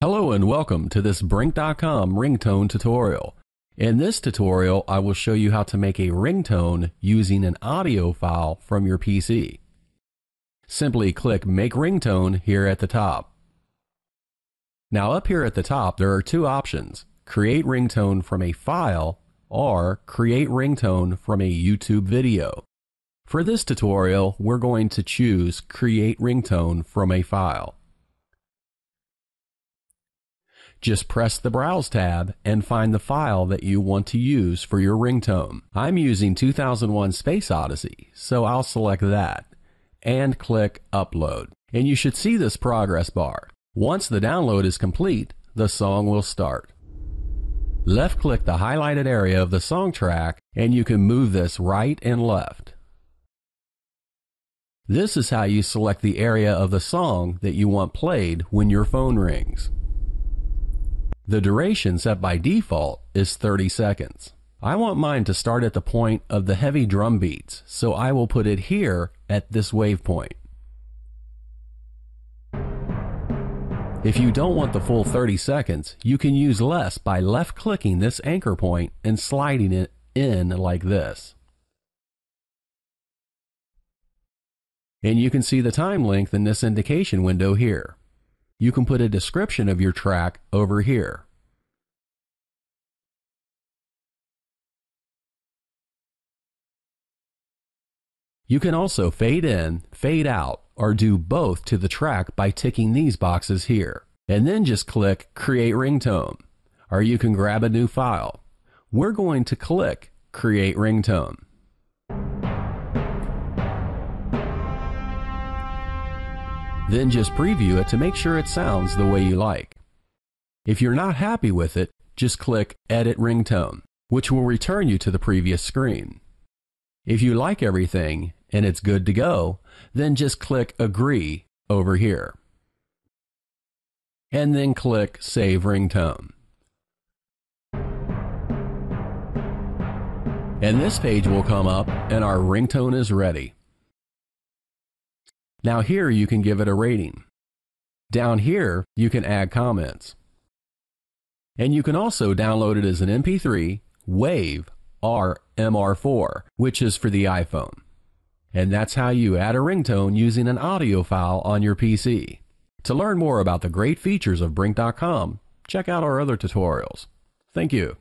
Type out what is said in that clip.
Hello and welcome to this Brink.com ringtone tutorial. In this tutorial, I will show you how to make a ringtone using an audio file from your PC. Simply click Make Ringtone here at the top. Now up here at the top, there are two options: Create Ringtone from a file or Create Ringtone from a YouTube video. For this tutorial, we're going to choose Create Ringtone from a file. Just press the Browse tab and find the file that you want to use for your ringtone. I'm using 2001 Space Odyssey, so I'll select that and click Upload. And you should see this progress bar. Once the download is complete, the song will start. Left-click the highlighted area of the song track and you can move this right and left. This is how you select the area of the song that you want played when your phone rings. The duration set by default is 30 seconds. I want mine to start at the point of the heavy drum beats, so I will put it here at this wave point. If you don't want the full 30 seconds, you can use less by left-clicking this anchor point and sliding it in like this. And you can see the time length in this indication window here. You can put a description of your track over here. You can also fade in, fade out, or do both to the track by ticking these boxes here. And then just click Create Ringtone, or you can grab a new file. We're going to click Create Ringtone. Then just preview it to make sure it sounds the way you like. If you're not happy with it, just click Edit Ringtone, which will return you to the previous screen. If you like everything and it's good to go, then just click Agree over here. And then click Save Ringtone. And this page will come up and our ringtone is ready. Now here you can give it a rating. Down here you can add comments. And you can also download it as an MP3, WAV, or MR4, which is for the iPhone. And that's how you add a ringtone using an audio file on your PC. To learn more about the great features of Brink.com, check out our other tutorials. Thank you.